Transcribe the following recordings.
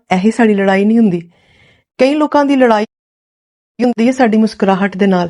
ਇਹੀ ਸਾਡੀ ਲੜਾਈ ਨਹੀਂ ਹੁੰਦੀ। ਕਈ ਲੋਕਾਂ ਦੀ ਲੜਾਈ ਹੁੰਦੀ ਹੈ ਸਾਡੀ ਮੁਸਕਰਾਹਟ ਦੇ ਨਾਲ,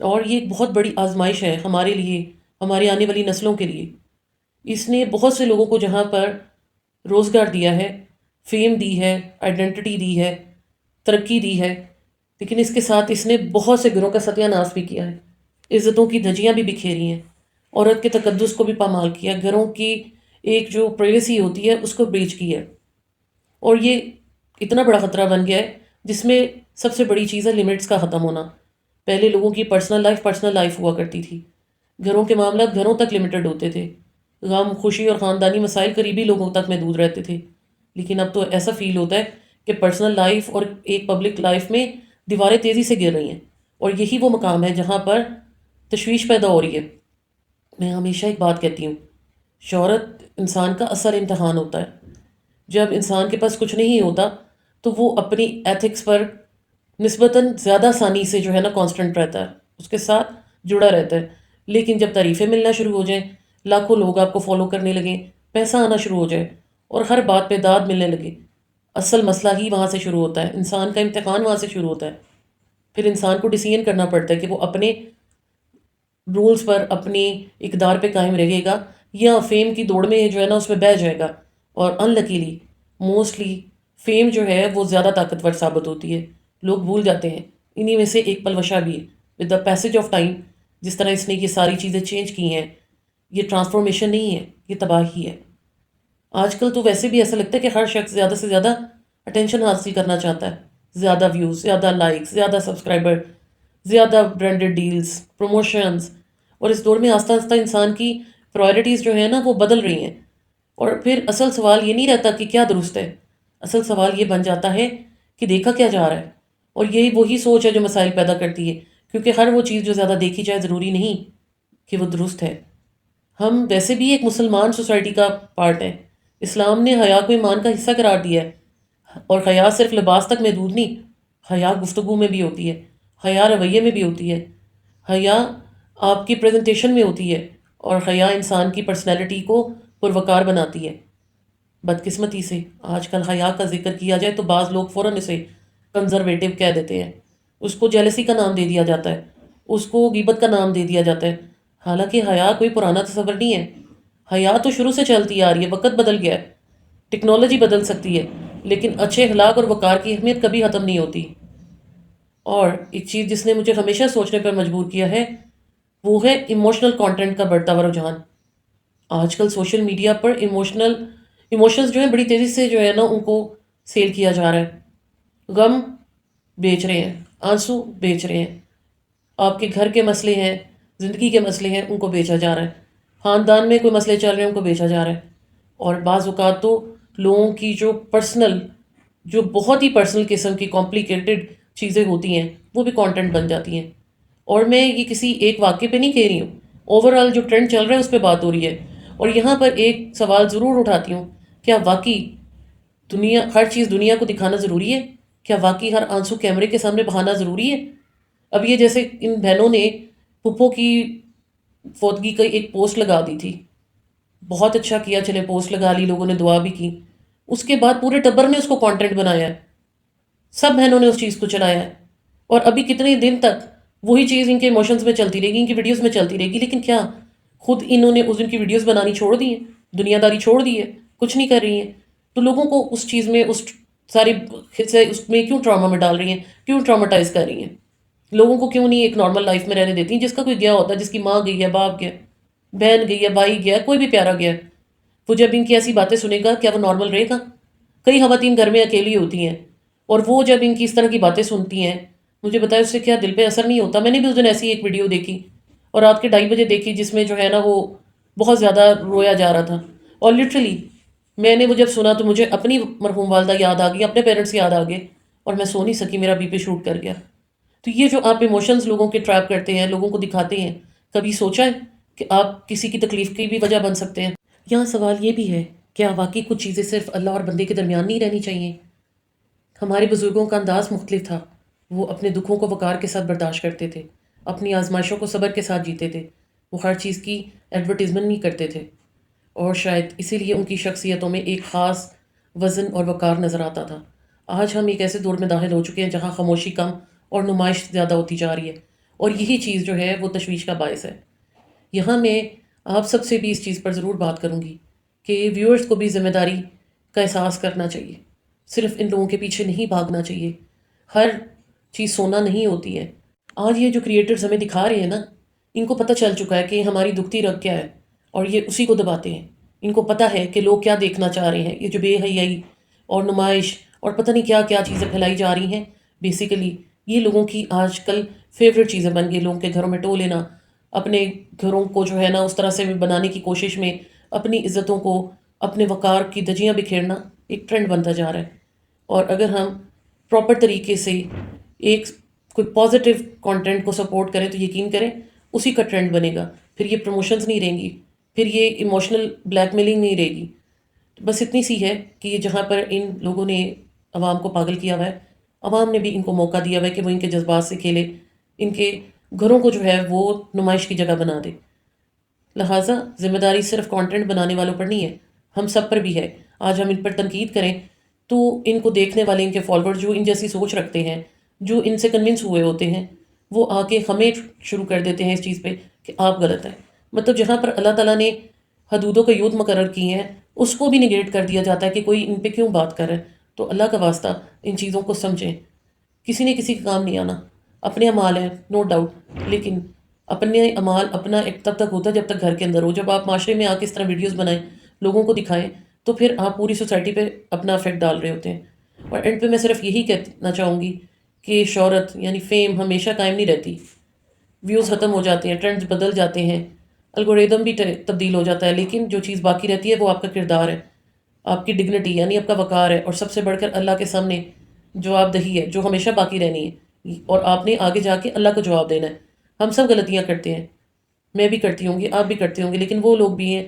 اور یہ ایک بہت بڑی آزمائش ہے ہمارے لیے، ہمارے آنے والی نسلوں کے لیے۔ اس نے بہت سے لوگوں کو جہاں پر روزگار دیا ہے، فیم دی ہے، آئیڈینٹی دی ہے، ترقی دی ہے، لیکن اس کے ساتھ اس نے بہت سے گھروں کا ستیہ ناش بھی کیا ہے، عزتوں کی دھجیاں بھی بکھیری ہیں، عورت کے تقدس کو بھی پامال کیا، گھروں کی ایک جو پرائیویسی ہوتی ہے اس کو بریچ کیا ہے۔ اور یہ اتنا بڑا خطرہ بن گیا ہے جس میں سب سے بڑی چیز ہے لمٹس کا ختم ہونا۔ پہلے لوگوں کی پرسنل لائف ہوا کرتی تھی، گھروں کے معاملات گھروں تک لمیٹڈ ہوتے تھے، غم خوشی اور خاندانی مسائل قریبی لوگوں تک محدود رہتے تھے، لیکن اب تو ایسا فیل ہوتا ہے کہ پرسنل لائف اور ایک پبلک لائف میں دیواریں تیزی سے گر رہی ہیں، اور یہی وہ مقام ہے جہاں پر تشویش پیدا ہو رہی ہے۔ میں ہمیشہ ایک بات کہتی ہوں، شہرت انسان کا اصل امتحان ہوتا ہے۔ جب انسان کے پاس کچھ نہیں ہوتا تو وہ اپنی ایتھکس پر نسبتاً زیادہ آسانی سے جو ہے نا کانسٹنٹ رہتا ہے، اس کے ساتھ جڑا رہتا ہے۔ لیکن جب تعریفیں ملنا شروع ہو جائیں، لاکھوں لوگ آپ کو فالو کرنے لگیں، پیسہ آنا شروع ہو جائے اور ہر بات پہ داد ملنے لگے، اصل مسئلہ ہی وہاں سے شروع ہوتا ہے، انسان کا امتحان وہاں سے شروع ہوتا ہے۔ پھر انسان کو ڈیسیژن کرنا پڑتا ہے کہ وہ اپنے رولز پر اپنی اقدار پہ قائم رہے گا یا فیم کی دوڑ میں جو ہے نا اس میں بہہ جائے گا۔ اور ان لکیلی موسٹلی فیم جو ہے وہ زیادہ طاقتور ثابت ہوتی ہے، لوگ بھول جاتے ہیں۔ انہی میں سے ایک پلوشا بھی ہے with the passage of time, جس طرح اس نے یہ ساری چیزیں چینج کی ہیں، یہ ٹرانسفارمیشن نہیں ہے، یہ تباہی ہے۔ آج کل تو ویسے بھی ایسا لگتا ہے کہ ہر شخص زیادہ سے زیادہ اٹینشن حاصل کرنا چاہتا ہے، زیادہ ویوز، زیادہ لائکس، زیادہ سبسکرائبر، زیادہ برانڈڈ ڈیلز، پروموشنز۔ اور اس دور میں آہستہ آہستہ انسان کی پرائرٹیز جو ہیں نا وہ بدل رہی ہیں، اور پھر اصل سوال یہ نہیں رہتا کہ کیا درست ہے، اصل سوال یہ بن جاتا ہے کہ دیکھا کیا جا رہا ہے۔ اور یہی وہی سوچ ہے جو مسائل پیدا کرتی ہے، کیونکہ ہر وہ چیز جو زیادہ دیکھی جائے ضروری نہیں کہ وہ درست ہے۔ ہم ویسے بھی ایک مسلمان سوسائٹی کا پارٹ ہیں، اسلام نے حیا کو ایمان کا حصہ قرار دیا ہے، اور حیا صرف لباس تک محدود نہیں، حیا گفتگو میں بھی ہوتی ہے، حیا رویے میں بھی ہوتی ہے، حیا آپ کی پریزنٹیشن میں ہوتی ہے، اور حیا انسان کی پرسنالٹی کو پروکار بناتی ہے۔ بدقسمتی سے آج کل حیا کا ذکر کیا جائے تو بعض لوگ فوراً اسے کنزرویٹو کہہ دیتے ہیں، اس کو جیلسی کا نام دے دیا جاتا ہے، اس کو غیبت کا نام دے دیا جاتا ہے، حالانکہ حیا کوئی پرانا تصور نہیں ہے۔ حیا تو شروع سے چلتی آ رہی ہے، وقت بدل گیا ہے، ٹیکنالوجی بدل سکتی ہے، لیکن اچھے اخلاق اور وقار کی اہمیت کبھی ختم نہیں ہوتی۔ اور ایک چیز جس نے مجھے ہمیشہ سوچنے پر مجبور کیا ہے وہ ہے ایموشنل کانٹینٹ کا بڑھتا ہوا رجحان۔ آج کل سوشل میڈیا پر ایموشنز جو ہیں بڑی تیزی سے جو ہے نا ان کو سیل کیا جا رہا ہے، غم بیچ رہے ہیں، آنسو بیچ رہے ہیں، آپ کے گھر کے مسئلے ہیں، زندگی کے مسئلے ہیں، ان کو بیچا جا رہا ہے، خاندان میں کوئی مسئلے چل رہے ہیں ان کو بیچا جا رہا ہے۔ اور بعض اوقات تو لوگوں کی جو بہت ہی پرسنل قسم کی کمپلیکیٹڈ چیزیں ہوتی ہیں وہ بھی کانٹینٹ بن جاتی ہیں۔ اور میں یہ کسی ایک واقعے پہ نہیں کہہ رہی ہوں، اوورآل جو ٹرینڈ چل رہا ہے اس پہ بات ہو رہی ہے۔ اور یہاں پر ایک سوال ضرور اٹھاتی ہوں، کیا واقعی ہر چیز دنیا کو دکھانا ضروری ہے؟ کیا واقعی ہر آنسو کیمرے کے سامنے بہانا ضروری ہے؟ اب یہ جیسے ان بہنوں نے پھپھو کی فوتگی کا ایک پوسٹ لگا دی تھی، بہت اچھا کیا، چلے پوسٹ لگا لی، لوگوں نے دعا بھی کی، اس کے بعد پورے ٹبر نے اس کو کانٹینٹ بنایا ہے، سب بہنوں نے اس چیز کو چلایا ہے، اور ابھی کتنے دن تک وہی چیز ان کے ایموشنز میں چلتی رہے گی، ان کی ویڈیوز میں چلتی رہے گی۔ لیکن کیا خود انہوں نے اس دن کی ویڈیوز بنانی چھوڑ دی ہیں، دنیا داری چھوڑ دی ہے، کچھ نہیں کر رہی ہیں؟ تو لوگوں کو اس چیز میں اس ساری حصے اس میں کیوں ٹراما میں ڈال رہی ہیں، کیوں ٹراماٹائز کر رہی ہیں؟ لوگوں کو کیوں نہیں ایک نارمل لائف میں رہنے دیتی ہیں؟ جس کا کوئی گیا ہوتا ہے، جس کی ماں گئی ہے، باپ گیا، بہن گئی ہے، بھائی گیا، کوئی بھی پیارا گیا، وہ جب ان کی ایسی باتیں سنے گا کیا وہ نارمل رہے گا؟ کئی خواتین گھر میں اکیلی ہوتی ہیں، اور وہ جب ان کی اس طرح کی باتیں سنتی ہیں، مجھے بتایا اس سے کیا دل پہ اثر نہیں ہوتا؟ میں نے بھی اس دن ایسی ایک ویڈیو دیکھی، اور رات کے 2:30 بجے دیکھی، جس میں جو ہے نا وہ بہت زیادہ رویا جا رہا تھا، اور لٹرلی میں نے وہ جب سنا تو مجھے اپنی مرحوم والدہ یاد آ گئی، اپنے پیرنٹس یاد آ گئے، اور میں سو نہیں سکی، میرا بی پی شوٹ کر گیا۔ تو یہ جو آپ ایموشنز لوگوں کے ٹریپ کرتے ہیں، لوگوں کو دکھاتے ہیں، کبھی سوچا ہے کہ آپ کسی کی تکلیف کی بھی وجہ بن سکتے ہیں؟ یہاں سوال یہ بھی ہے، کیا واقعی کچھ چیزیں صرف اللہ اور بندے کے درمیان نہیں رہنی چاہیے؟ ہمارے بزرگوں کا انداز مختلف تھا، وہ اپنے دکھوں کو وقار کے ساتھ برداشت کرتے تھے، اپنی آزمائشوں کو صبر کے ساتھ جیتے تھے، وہ ہر چیز کی ایڈورٹیزمنٹ نہیں کرتے تھے، اور شاید اسی لیے ان کی شخصیتوں میں ایک خاص وزن اور وقار نظر آتا تھا۔ آج ہم ایک ایسے دور میں داخل ہو چکے ہیں جہاں خاموشی کم اور نمائش زیادہ ہوتی جا رہی ہے، اور یہی چیز جو ہے وہ تشویش کا باعث ہے۔ یہاں میں آپ سب سے بھی اس چیز پر ضرور بات کروں گی کہ ویورز کو بھی ذمہ داری کا احساس کرنا چاہیے، صرف ان لوگوں کے پیچھے نہیں بھاگنا چاہیے، ہر چیز سونا نہیں ہوتی ہے۔ آج یہ جو کریٹرز ہمیں دکھا رہے ہیں نا، ان کو پتہ چل چکا ہے کہ ہماری دکھتی رگ کیا ہے، اور یہ اسی کو دباتے ہیں۔ ان کو پتہ ہے کہ لوگ کیا دیکھنا چاہ رہے ہیں۔ یہ جو بے حیائی اور نمائش اور پتہ نہیں کیا کیا چیزیں پھیلائی جا رہی ہیں، بیسیکلی یہ لوگوں کی آج کل فیوریٹ چیزیں بن گئی۔ لوگوں کے گھروں میں ٹو لینا، اپنے گھروں کو جو ہے نا اس طرح سے بنانے کی کوشش میں اپنی عزتوں کو، اپنے وقار کی دجیاں بکھیرنا ایک ٹرینڈ بنتا جا رہا ہے۔ اور اگر ہم پراپر طریقے سے ایک کوئی پازیٹیو کانٹینٹ کو سپورٹ کریں تو یقین کریں اسی کا ٹرینڈ بنے گا۔ پھر یہ پروموشنز نہیں رہیں گی، پھر یہ ایموشنل بلیک میلنگ نہیں رہے گی۔ بس اتنی سی ہے کہ یہ جہاں پر ان لوگوں نے عوام کو پاگل کیا ہوا ہے، عوام نے بھی ان کو موقع دیا ہوا ہے کہ وہ ان کے جذبات سے کھیلے، ان کے گھروں کو جو ہے وہ نمائش کی جگہ بنا دے۔ لہٰذا ذمہ داری صرف کانٹینٹ بنانے والوں پر نہیں ہے، ہم سب پر بھی ہے۔ آج ہم ان پر تنقید کریں تو ان کو دیکھنے والے، ان کے فالوور جو ان جیسی سوچ رکھتے ہیں، جو ان سے کنونس ہوئے ہوتے ہیں، وہ آ کے ہمیں شروع کر دیتے ہیں اس چیز پہ کہ آپ غلط ہیں۔ مطلب جہاں پر اللہ تعالیٰ نے حدودوں کا یود مقرر کی ہیں، اس کو بھی نگیٹ کر دیا جاتا ہے کہ کوئی ان پہ کیوں بات کر رہا ہے۔ تو اللہ کا واسطہ ان چیزوں کو سمجھیں۔ کسی نے کسی کا کام نہیں آنا، اپنے اعمال ہیں نو ڈاؤٹ، لیکن اپنے اعمال اپنا ایک تب تک ہوتا ہے جب تک گھر کے اندر ہو۔ جب آپ معاشرے میں آ کے اس طرح ویڈیوز بنائیں، لوگوں کو دکھائیں، تو پھر آپ پوری سوسائٹی پہ اپنا افیکٹ ڈال رہے ہوتے ہیں۔ اور اینڈ پہ میں صرف یہی کہنا چاہوں گی کہ شہرت یعنی فیم ہمیشہ قائم نہیں رہتی، ویوز ختم ہو جاتے ہیں، ٹرینڈز بدل جاتے ہیں، الگوریدم بھی تبدیل ہو جاتا ہے، لیکن جو چیز باقی رہتی ہے وہ آپ کا کردار ہے، آپ کی ڈگنیٹی یعنی آپ کا وقار ہے، اور سب سے بڑھ کر اللہ کے سامنے جواب دہی ہے جو ہمیشہ باقی رہنی ہے، اور آپ نے آگے جا کے اللہ کو جواب دینا ہے۔ ہم سب غلطیاں کرتے ہیں، میں بھی کرتی ہوں گی، آپ بھی کرتے ہوں گے، لیکن وہ لوگ بھی ہیں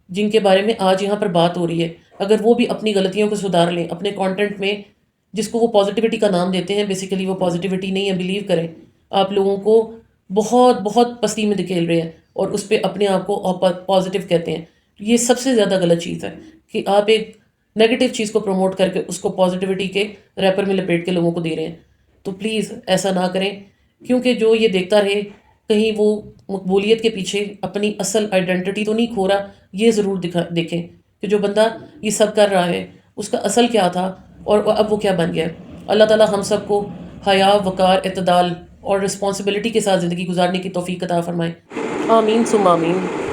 جن کے بارے میں آج یہاں پر بات ہو رہی ہے۔ اگر وہ بھی اپنی غلطیوں کو سدھار لیں اپنے کانٹینٹ میں، جس کو وہ پازیٹیوٹی کا نام دیتے ہیں، بیسیکلی وہ پازیٹیوٹی نہیں ہے، بلیو کریں آپ لوگوں کو بہت بہت پستی میں دکھیل رہے ہیں اور اس پہ اپنے آپ کو پازیٹیو کہتے ہیں۔ یہ سب سے زیادہ غلط چیز ہے کہ آپ ایک نیگیٹو چیز کو پروموٹ کر کے اس کو پازیٹیوٹی کے ریپر میں لپیٹ کے لوگوں کو دے رہے ہیں۔ تو پلیز ایسا نہ کریں، کیونکہ جو یہ دیکھتا رہے کہیں وہ مقبولیت کے پیچھے اپنی اصل آئیڈینٹی تو نہیں کھو رہا۔ یہ ضرور دیکھیں کہ جو بندہ یہ سب کر رہا ہے اس کا اصل کیا تھا اور اب وہ کیا بن گیا ہے۔ اللہ تعالیٰ ہم سب کو حیا، وقار، اعتدال اور رسپانسبلٹی کے ساتھ زندگی گزارنے کی توفیق عطا فرمائے۔ آمین ثم آمین۔